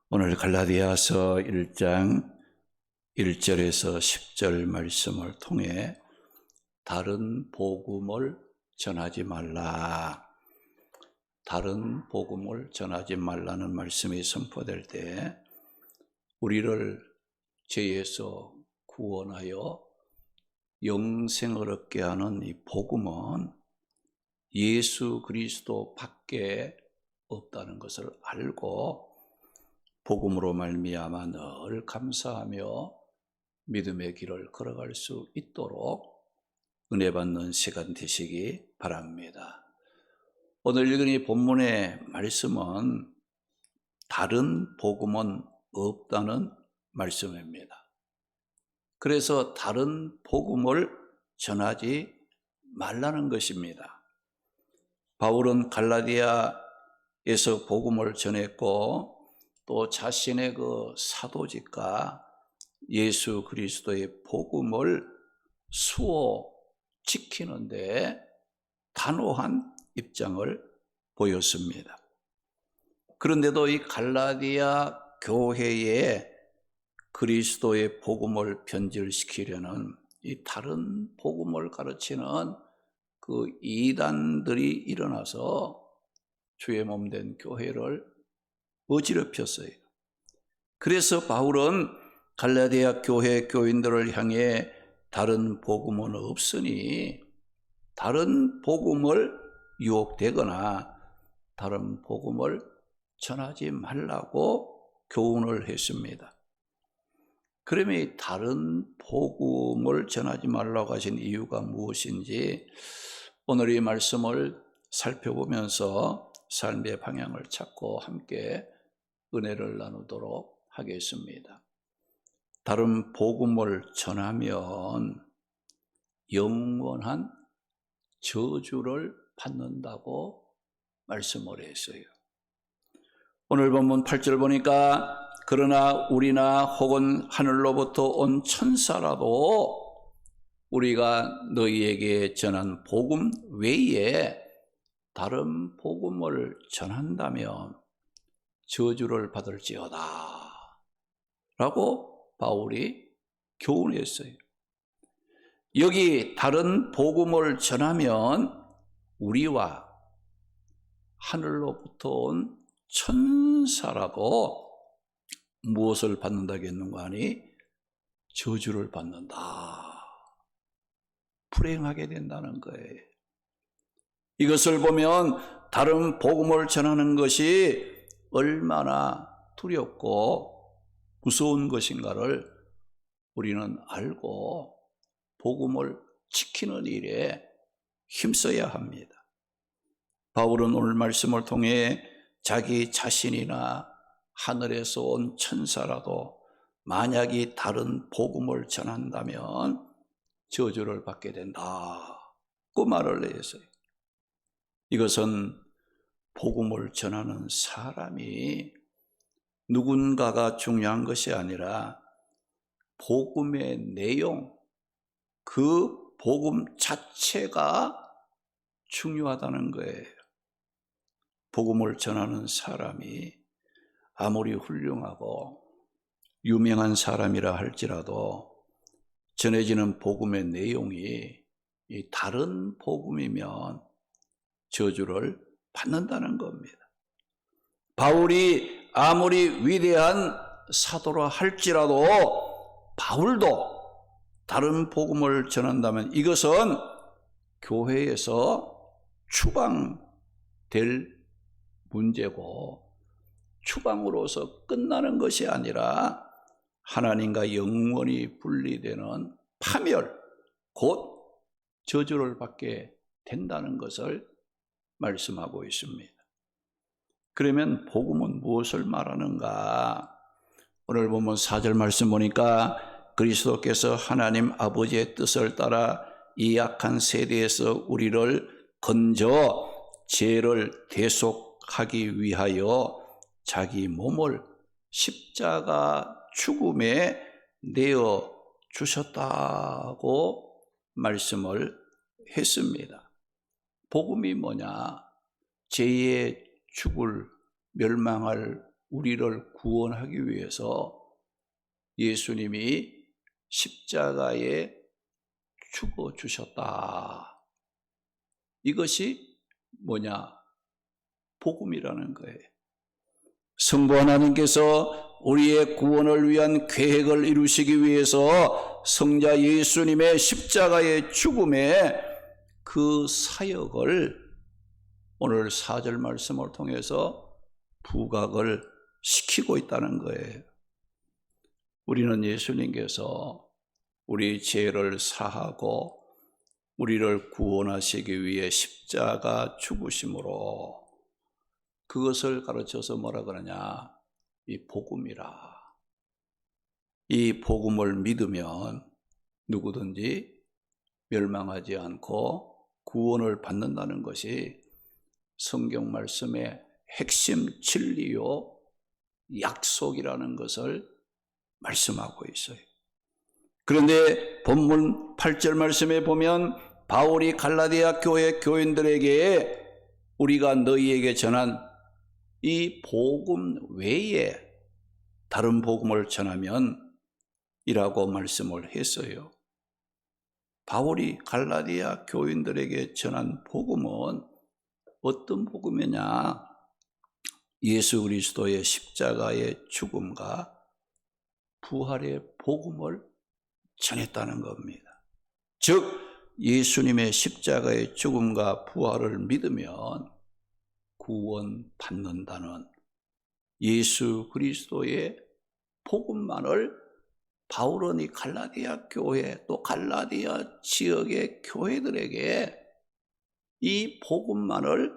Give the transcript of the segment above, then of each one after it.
오늘 갈라디아서 1장 1절에서 10절 말씀을 통해 다른 복음을 전하지 말라, 다른 복음을 전하지 말라는 말씀이 선포될 때 우리를 죄에서 구원하여 영생을 얻게 하는 이 복음은 예수 그리스도 밖에 없다는 것을 알고 복음으로 말미암아 늘 감사하며 믿음의 길을 걸어갈 수 있도록 은혜 받는 시간 되시기 바랍니다. 오늘 읽은 이 본문의 말씀은 다른 복음은 없다는 말씀입니다. 그래서 다른 복음을 전하지 말라는 것입니다. 바울은 갈라디아에서 복음을 전했고 또 자신의 그 사도직과 예수 그리스도의 복음을 수호 지키는데 단호한 입장을 보였습니다. 그런데도 이 갈라디아 교회에 그리스도의 복음을 변질시키려는 이 다른 복음을 가르치는 그 이단들이 일어나서 주의 몸된 교회를 어지럽혔어요. 그래서 바울은 갈라디아 교회 교인들을 향해 다른 복음은 없으니 다른 복음을 유혹되거나 다른 복음을 전하지 말라고 교훈을 했습니다. 그러면 이 다른 복음을 전하지 말라고 하신 이유가 무엇인지 오늘 이 말씀을 살펴보면서 삶의 방향을 찾고 함께 은혜를 나누도록 하겠습니다. 다른 복음을 전하면 영원한 저주를 받는다고 말씀을 했어요. 오늘 본문 8절 보니까 그러나 우리나 혹은 하늘로부터 온 천사라도 우리가 너희에게 전한 복음 외에 다른 복음을 전한다면 저주를 받을지어다 라고 바울이 교훈했어요. 여기 다른 복음을 전하면 우리와 하늘로부터 온 천사라도 무엇을 받는다겠는가 하니 저주를 받는다, 불행하게 된다는 거예요. 이것을 보면 다른 복음을 전하는 것이 얼마나 두렵고 무서운 것인가를 우리는 알고 복음을 지키는 일에 힘써야 합니다. 바울은 오늘 말씀을 통해 자기 자신이나 하늘에서 온 천사라도 만약에 다른 복음을 전한다면 저주를 받게 된다고 말을 했어요. 이것은 복음을 전하는 사람이 누군가가 중요한 것이 아니라 복음의 내용, 그 복음 자체가 중요하다는 거예요. 복음을 전하는 사람이 아무리 훌륭하고 유명한 사람이라 할지라도 전해지는 복음의 내용이 이 다른 복음이면 저주를 받는다는 겁니다. 바울이 아무리 위대한 사도라 할지라도 바울도 다른 복음을 전한다면 이것은 교회에서 추방될 문제고 추방으로서 끝나는 것이 아니라 하나님과 영원히 분리되는 파멸, 곧 저주를 받게 된다는 것을 말씀하고 있습니다. 그러면 복음은 무엇을 말하는가? 오늘 보면 4절 말씀 보니까 그리스도께서 하나님 아버지의 뜻을 따라 이 악한 세대에서 우리를 건져 죄를 대속하기 위하여 자기 몸을 십자가 죽음에 내어 주셨다고 말씀을 했습니다. 복음이 뭐냐? 죄의 죽을 멸망할 우리를 구원하기 위해서 예수님이 십자가에 죽어주셨다. 이것이 뭐냐? 복음이라는 거예요. 성부 하나님께서 우리의 구원을 위한 계획을 이루시기 위해서 성자 예수님의 십자가의 죽음에 그 사역을 오늘 4절 말씀을 통해서 부각을 시키고 있다는 거예요. 우리는 예수님께서 우리 죄를 사하고 우리를 구원하시기 위해 십자가 죽으심으로 그것을 가르쳐서 뭐라 그러냐? 이 복음이라. 이 복음을 믿으면 누구든지 멸망하지 않고 구원을 받는다는 것이 성경 말씀의 핵심 진리요 약속이라는 것을 말씀하고 있어요. 그런데 본문 8절 말씀에 보면 바울이 갈라디아 교회 교인들에게 우리가 너희에게 전한 이 복음 외에 다른 복음을 전하면 이라고 말씀을 했어요. 바울이 갈라디아 교인들에게 전한 복음은 어떤 복음이냐? 예수 그리스도의 십자가의 죽음과 부활의 복음을 전했다는 겁니다. 즉 예수님의 십자가의 죽음과 부활을 믿으면 구원받는다는 예수 그리스도의 복음만을 바울은 이 갈라디아 교회 또 갈라디아 지역의 교회들에게 이 복음만을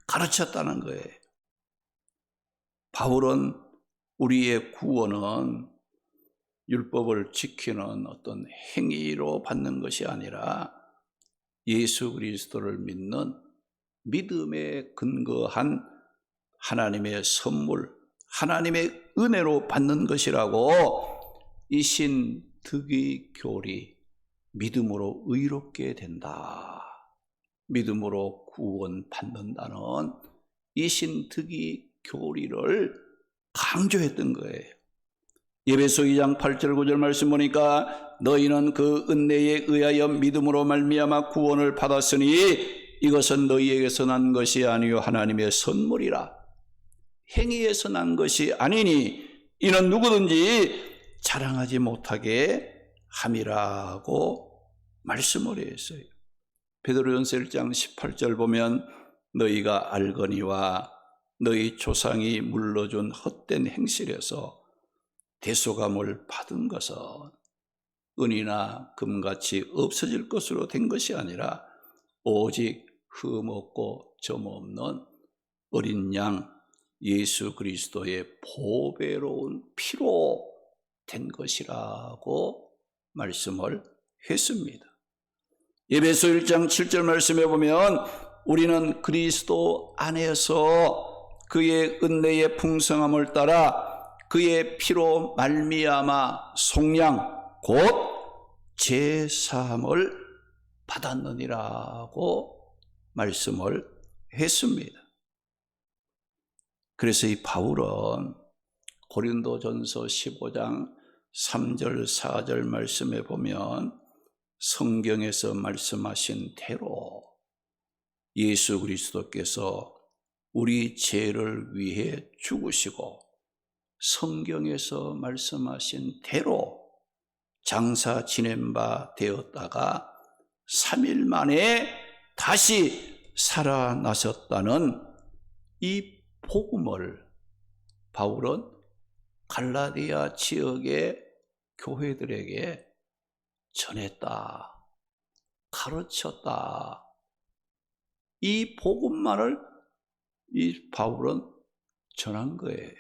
가르쳤다는 거예요. 바울은 우리의 구원은 율법을 지키는 어떤 행위로 받는 것이 아니라 예수 그리스도를 믿는 믿음에 근거한 하나님의 선물, 하나님의 은혜로 받는 것이라고 이 신득위 교리, 믿음으로 의롭게 된다, 믿음으로 구원받는다는 이 신득위 교리를 강조했던 거예요. 에베소 2장 8절 9절 말씀 보니까 너희는 그 은혜에 의하여 믿음으로 말미암아 구원을 받았으니 이것은 너희에게서 난 것이 아니요 하나님의 선물이라. 행위에서 난 것이 아니니 이는 누구든지 자랑하지 못하게 함이라고 말씀을 했어요. 베드로전서 1장 18절 보면 너희가 알거니와 너희 조상이 물러준 헛된 행실에서 대속함을 받은 것은 은이나 금같이 없어질 것으로 된 것이 아니라 오직 흠없고 점없는 어린 양 예수 그리스도의 보배로운 피로 된 것이라고 말씀을 했습니다. 에베소 1장 7절 말씀에 보면 우리는 그리스도 안에서 그의 은혜의 풍성함을 따라 그의 피로 말미암아 속량 곧 제사함을 받았느니라고 말씀을 했습니다. 그래서 이 바울은 고린도전서 15장 3절 4절 말씀에 보면 성경에서 말씀하신 대로 예수 그리스도께서 우리 죄를 위해 죽으시고 성경에서 말씀하신 대로 장사 지낸 바 되었다가 3일 만에 다시 살아나셨다는 이 복음을 바울은 갈라디아 지역의 교회들에게 전했다, 가르쳤다. 이 복음만을 이 바울은 전한 거예요.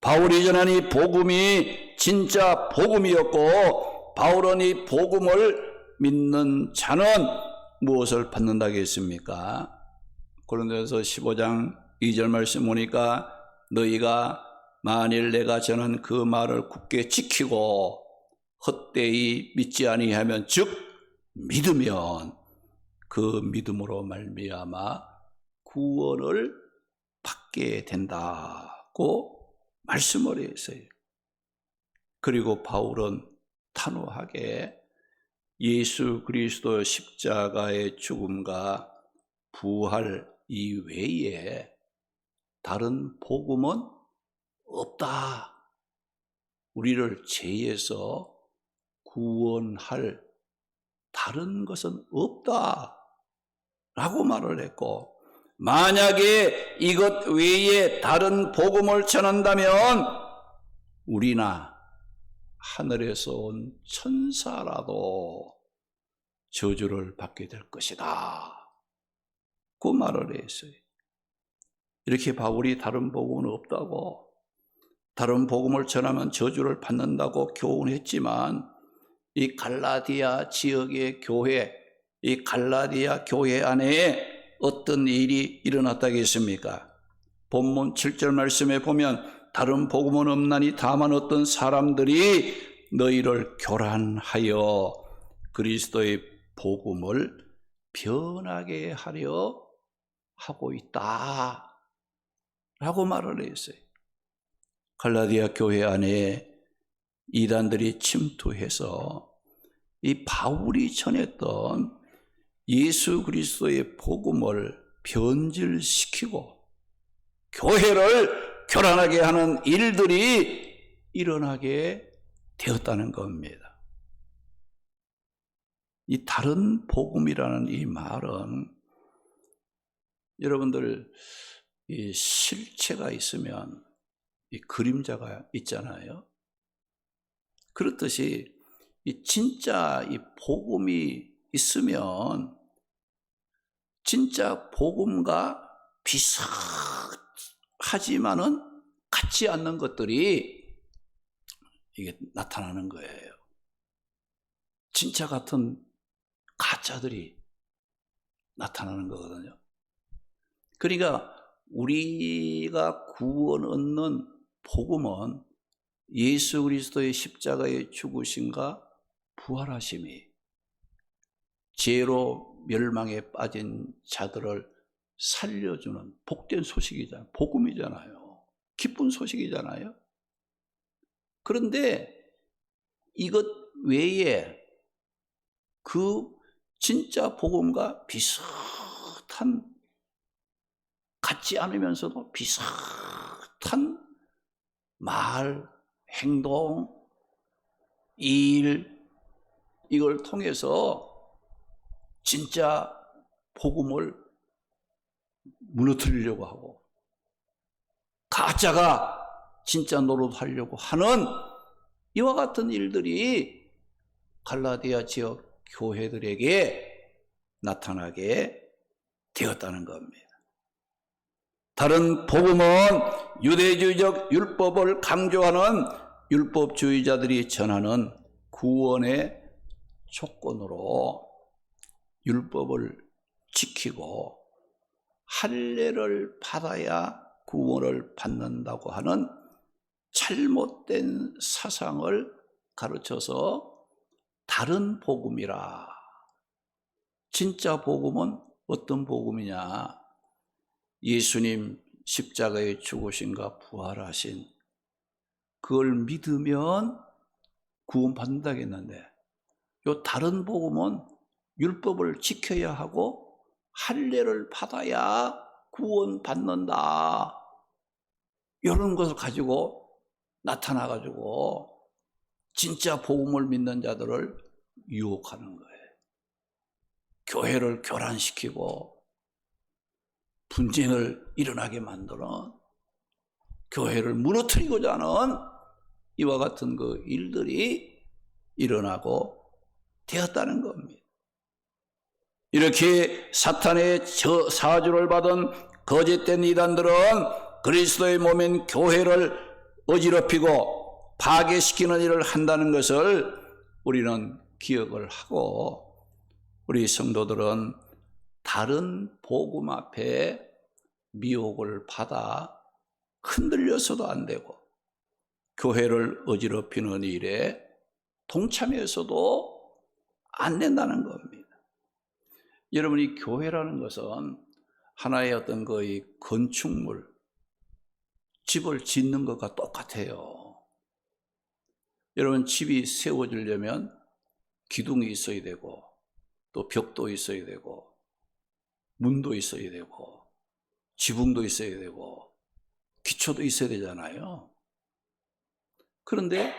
바울이 전한 이 복음이 진짜 복음이었고 바울은 이 복음을 믿는 자는 무엇을 받는다고 했습니까? 고린도전서 15장 2절 말씀 보니까 너희가 만일 내가 전한 그 말을 굳게 지키고 헛되이 믿지 아니하면 즉 믿으면 그 믿음으로 말미암아 구원을 받게 된다. 받고 말씀을 했어요. 그리고 바울은 단호하게 예수 그리스도 십자가의 죽음과 부활 이외에 다른 복음은 없다. 우리를 죄에서 구원할 다른 것은 없다. 라고 말을 했고, 만약에 이것 외에 다른 복음을 전한다면 우리나 하늘에서 온 천사라도 저주를 받게 될 것이다. 그 말을 했어요. 이렇게 바울이 다른 복음은 없다고, 다른 복음을 전하면 저주를 받는다고 교훈했지만, 이 갈라디아 지역의 교회, 이 갈라디아 교회 안에 어떤 일이 일어났다겠습니까? 본문 7절 말씀에 보면 다른 복음은 없나니 다만 어떤 사람들이 너희를 교란하여 그리스도의 복음을 변하게 하려 하고 있다. 라고 말을 했어요. 갈라디아 교회 안에 이단들이 침투해서 이 바울이 전했던 예수 그리스도의 복음을 변질시키고 교회를 교란하게 하는 일들이 일어나게 되었다는 겁니다. 이 다른 복음이라는 이 말은 여러분들 이 실체가 있으면 이 그림자가 있잖아요. 그렇듯이 이 진짜 이 복음이 있으면 진짜 복음과 비슷하지만은 같지 않는 것들이 이게 나타나는 거예요. 진짜 같은 가짜들이 나타나는 거거든요. 그러니까 우리가 구원 얻는 복음은 예수 그리스도의 십자가의 죽으심과 부활하심이 죄로 멸망에 빠진 자들을 살려주는 복된 소식이잖아요. 복음이잖아요. 기쁜 소식이잖아요. 그런데 이것 외에 그 진짜 복음과 비슷한, 같지 않으면서도 비슷한 말, 행동, 일, 이걸 통해서 진짜 복음을 무너뜨리려고 하고 가짜가 진짜 노릇하려고 하는 이와 같은 일들이 갈라디아 지역 교회들에게 나타나게 되었다는 겁니다. 다른 복음은 유대주의적 율법을 강조하는 율법주의자들이 전하는 구원의 조건으로 율법을 지키고 할례를 받아야 구원을 받는다고 하는 잘못된 사상을 가르쳐서 다른 복음이라. 진짜 복음은 어떤 복음이냐? 예수님 십자가에 죽으신가 부활하신 그걸 믿으면 구원받는다겠는데, 요 다른 복음은 율법을 지켜야 하고 할례를 받아야 구원받는다. 이런 것을 가지고 나타나가지고 진짜 복음을 믿는 자들을 유혹하는 거예요. 교회를 교란시키고 분쟁을 일어나게 만드는, 교회를 무너뜨리고자 하는 이와 같은 그 일들이 일어나고 되었다는 겁니다. 이렇게 사탄의 사주를 받은 거짓된 이단들은 그리스도의 몸인 교회를 어지럽히고 파괴시키는 일을 한다는 것을 우리는 기억을 하고, 우리 성도들은 다른 복음 앞에 미혹을 받아 흔들려서도 안 되고 교회를 어지럽히는 일에 동참해서도 안 된다는 겁니다. 여러분이 교회라는 것은 하나의 어떤 거의 건축물, 집을 짓는 것과 똑같아요. 여러분, 집이 세워지려면 기둥이 있어야 되고, 또 벽도 있어야 되고, 문도 있어야 되고, 지붕도 있어야 되고, 기초도 있어야 되잖아요. 그런데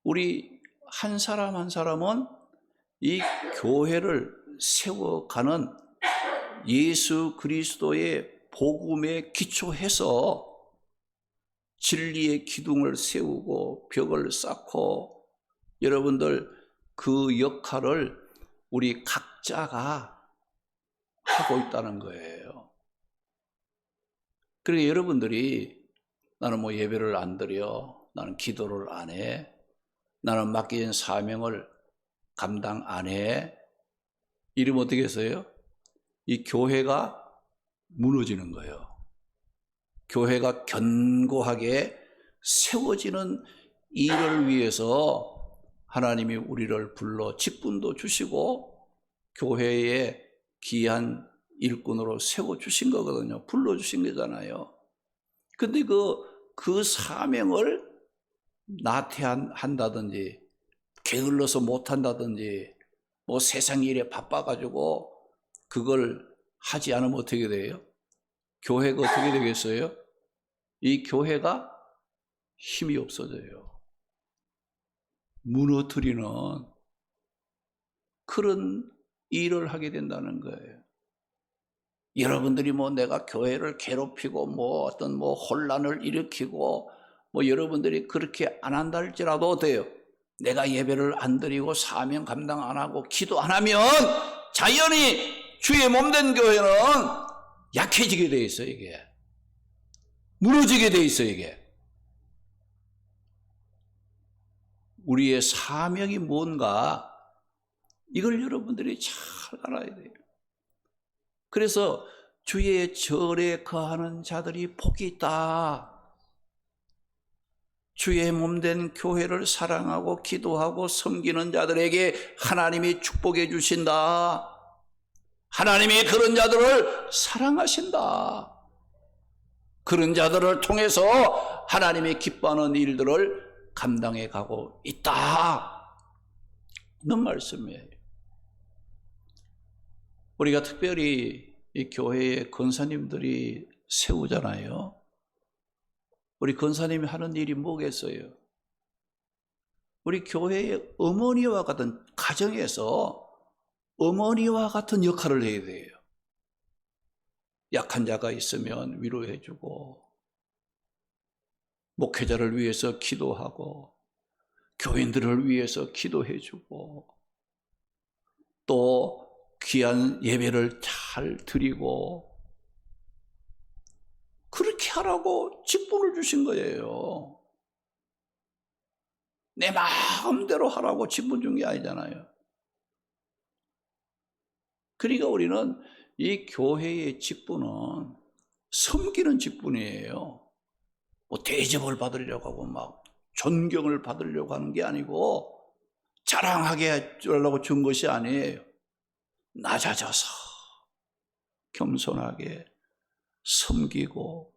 우리 한 사람 한 사람은 이 교회를 세워가는 예수 그리스도의 복음에 기초해서 진리의 기둥을 세우고 벽을 쌓고, 여러분들 그 역할을 우리 각자가 하고 있다는 거예요. 그러니까 여러분들이 나는 뭐 예배를 안 드려, 나는 기도를 안 해, 나는 맡겨진 사명을 감당 안 해, 이러면 어떻게 했어요? 이 교회가 무너지는 거예요. 교회가 견고하게 세워지는 일을 위해서 하나님이 우리를 불러 직분도 주시고 교회에 귀한 일꾼으로 세워주신 거거든요. 불러주신 거잖아요. 근데 그 사명을 나태한다든지 게을러서 못한다든지 뭐 세상 일에 바빠가지고 그걸 하지 않으면 어떻게 돼요? 교회가 어떻게 되겠어요? 이 교회가 힘이 없어져요. 무너뜨리는 그런 일을 하게 된다는 거예요. 여러분들이 뭐 내가 교회를 괴롭히고 뭐 어떤 뭐 혼란을 일으키고 뭐 여러분들이 그렇게 안 한다 할지라도 어때요? 내가 예배를 안 드리고 사명 감당 안 하고 기도 안 하면 자연히 주의 몸된 교회는 약해지게 돼 있어요. 이게 무너지게 돼 있어요. 이게 우리의 사명이 뭔가 이걸 여러분들이 잘 알아야 돼요. 그래서 주의 절에 거하는 자들이 복이 있다. 주의 몸된 교회를 사랑하고 기도하고 섬기는 자들에게 하나님이 축복해 주신다. 하나님이 그런 자들을 사랑하신다. 그런 자들을 통해서 하나님이 기뻐하는 일들을 감당해 가고 있다. 이런 말씀이에요. 우리가 특별히 이 교회의 권사님들이 세우잖아요. 우리 권사님이 하는 일이 뭐겠어요? 우리 교회의 어머니와 같은 가정에서 어머니와 같은 역할을 해야 돼요. 약한 자가 있으면 위로해주고, 목회자를 위해서 기도하고, 교인들을 위해서 기도해주고, 또 귀한 예배를 잘 드리고, 그렇게 하라고 직분을 주신 거예요. 내 마음대로 하라고 직분 준 게 아니잖아요. 그러니까 우리는 이 교회의 직분은 섬기는 직분이에요. 뭐 대접을 받으려고 하고 막 존경을 받으려고 하는 게 아니고 자랑하게 하려고 준 것이 아니에요. 낮아져서 겸손하게 섬기고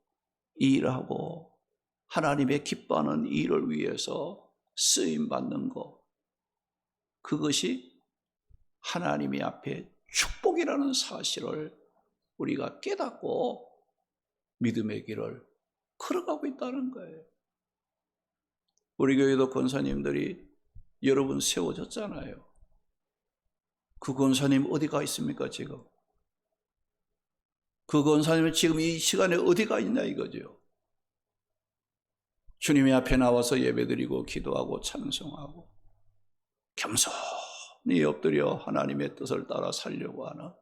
일하고 하나님의 기뻐하는 일을 위해서 쓰임받는 것, 그것이 하나님의 앞에 축복이라는 사실을 우리가 깨닫고 믿음의 길을 걸어가고 있다는 거예요. 우리 교회도 권사님들이 여러분 세워졌잖아요. 그 권사님 어디가 있습니까 지금? 그 권사님은 지금 이 시간에 어디가 있냐 이거죠. 주님의 앞에 나와서 예배드리고 기도하고 찬송하고 겸손히 엎드려 하나님의 뜻을 따라 살려고 하는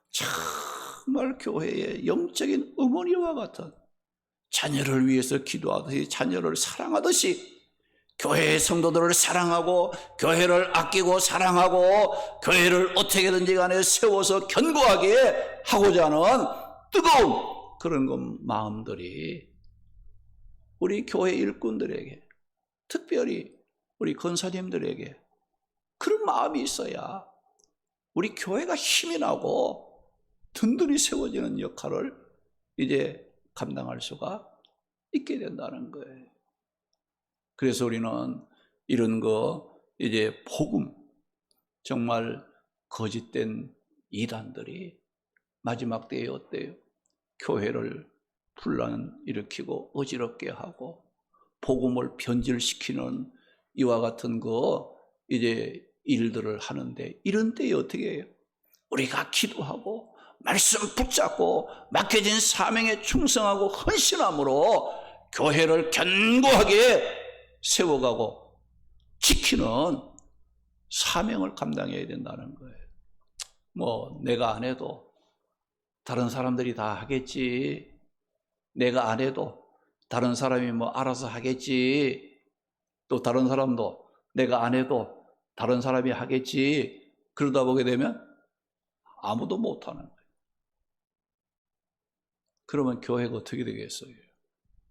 정말 교회의 영적인 어머니와 같은, 자녀를 위해서 기도하듯이 자녀를 사랑하듯이 교회의 성도들을 사랑하고 교회를 아끼고 사랑하고 교회를 어떻게든지 간에 세워서 견고하게 하고자 하는 뜨거운 그런 마음들이 우리 교회 일꾼들에게, 특별히 우리 권사님들에게 그런 마음이 있어야 우리 교회가 힘이 나고 든든히 세워지는 역할을 이제 감당할 수가 있게 된다는 거예요. 그래서 우리는 이런 이제 복음, 정말 거짓된 이단들이 마지막 때에 어때요? 교회를 분란일으키고 어지럽게 하고 복음을 변질시키는 이와 같은 이제 일들을 하는데, 이런 때에 어떻게 해요? 우리가 기도하고 말씀 붙잡고 맡겨진 사명에 충성하고 헌신함으로 교회를 견고하게 세워가고 지키는 사명을 감당해야 된다는 거예요. 내가 안 해도 다른 사람들이 다 하겠지. 내가 안 해도 다른 사람이 알아서 하겠지. 또 다른 사람도 내가 안 해도 다른 사람이 하겠지. 그러다 보게 되면 아무도 못하는 거예요. 그러면 교회가 어떻게 되겠어요?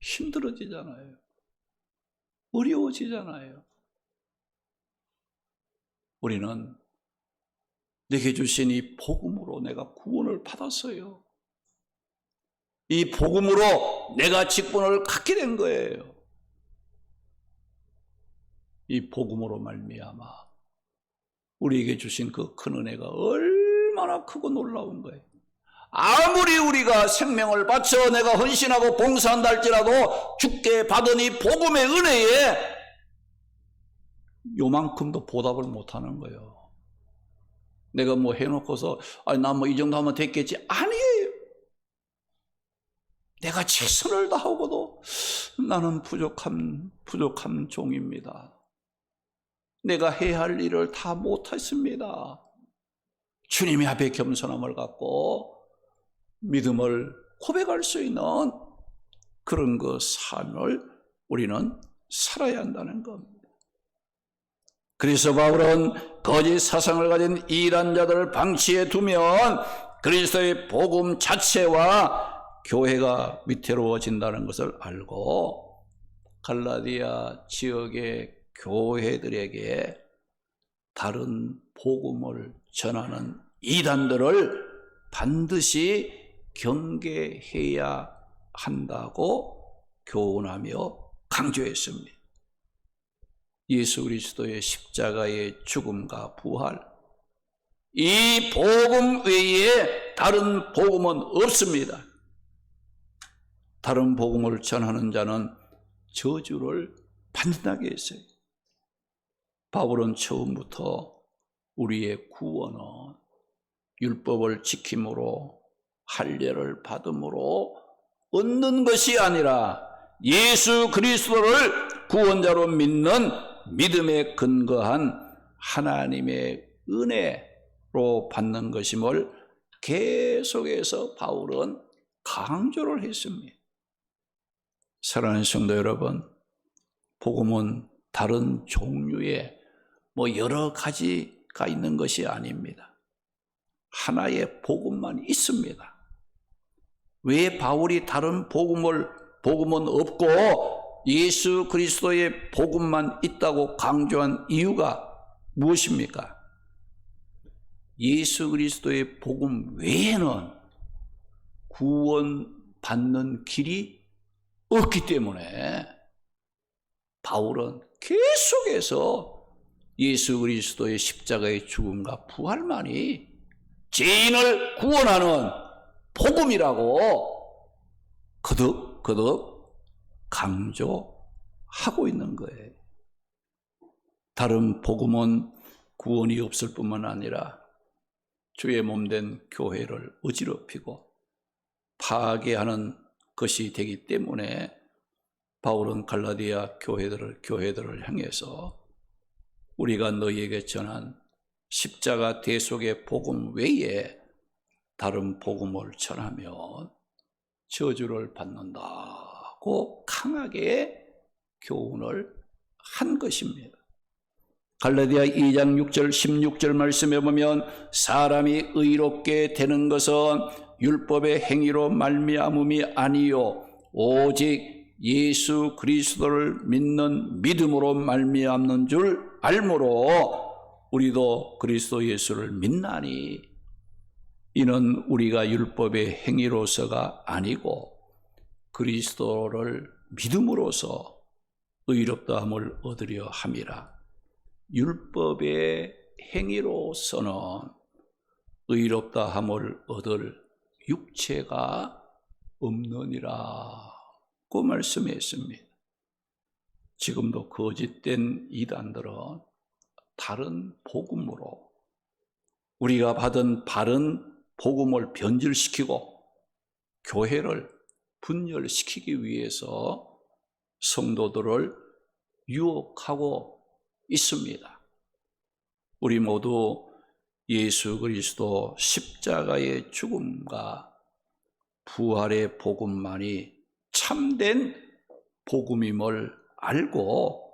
힘들어지잖아요. 어려워지잖아요. 우리는 내게 주신 이 복음으로 내가 구원을 받았어요. 이 복음으로 내가 직분을 갖게 된 거예요. 이 복음으로 말미암아 우리에게 주신 그 큰 은혜가 얼마나 크고 놀라운 거예요. 아무리 우리가 생명을 바쳐 내가 헌신하고 봉사한다 할지라도 주께 받은 이 복음의 은혜에 요만큼도 보답을 못하는 거예요. 내가 해놓고서 나 이 정도 하면 됐겠지. 아니에요. 내가 최선을 다하고도 나는 부족한 종입니다. 내가 해야 할 일을 다 못했습니다. 주님의 앞에 겸손함을 갖고 믿음을 고백할 수 있는 그런 삶을 우리는 살아야 한다는 겁니다. 그래서 바울은 거짓 사상을 가진 이단자들을 방치해 두면 그리스도의 복음 자체와 교회가 위태로워진다는 것을 알고 갈라디아 지역의 교회들에게 다른 복음을 전하는 이단들을 반드시 경계해야 한다고 교훈하며 강조했습니다. 예수 그리스도의 십자가의 죽음과 부활, 이 복음 외에 다른 복음은 없습니다. 다른 복음을 전하는 자는 저주를 받는다고 했어요. 바울은 처음부터 우리의 구원은 율법을 지킴으로 할례를 받음으로 얻는 것이 아니라 예수 그리스도를 구원자로 믿는 믿음에 근거한 하나님의 은혜로 받는 것임을 계속해서 바울은 강조를 했습니다. 사랑하는 성도 여러분, 복음은 다른 종류의 여러 가지가 있는 것이 아닙니다. 하나의 복음만 있습니다. 왜 바울이 다른 복음은 없고 예수 그리스도의 복음만 있다고 강조한 이유가 무엇입니까? 예수 그리스도의 복음 외에는 구원받는 길이 없기 때문에 바울은 계속해서 예수 그리스도의 십자가의 죽음과 부활만이 죄인을 구원하는 복음이라고 거듭 강조하고 있는 거예요. 다른 복음은 구원이 없을 뿐만 아니라 주의 몸된 교회를 어지럽히고 파괴하는 것이 되기 때문에 바울은 갈라디아 교회들을 향해서 우리가 너희에게 전한 십자가 대속의 복음 외에 다른 복음을 전하면 저주를 받는다고 강하게 교훈을 한 것입니다. 갈라디아 2장 6절 16절 말씀에 보면 사람이 의롭게 되는 것은 율법의 행위로 말미암음이 아니요 오직 예수 그리스도를 믿는 믿음으로 말미암는 줄 알므로 우리도 그리스도 예수를 믿나니 이는 우리가 율법의 행위로서가 아니고 그리스도를 믿음으로써 의롭다함을 얻으려 함이라. 율법의 행위로서는 의롭다함을 얻을 육체가 없느니라 고 말씀했습니다. 지금도 거짓된 이단들은 다른 복음으로 우리가 받은 바른 복음을 변질시키고 교회를 분열시키기 위해서 성도들을 유혹하고 있습니다. 우리 모두 예수 그리스도 십자가의 죽음과 부활의 복음만이 참된 복음임을 알고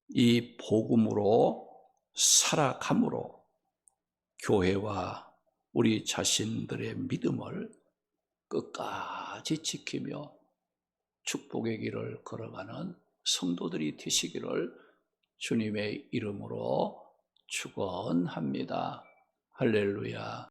이 복음으로 살아감으로 교회와 우리 자신들의 믿음을 끝까지 지키며 축복의 길을 걸어가는 성도들이 되시기를 주님의 이름으로 축원합니다. 할렐루야.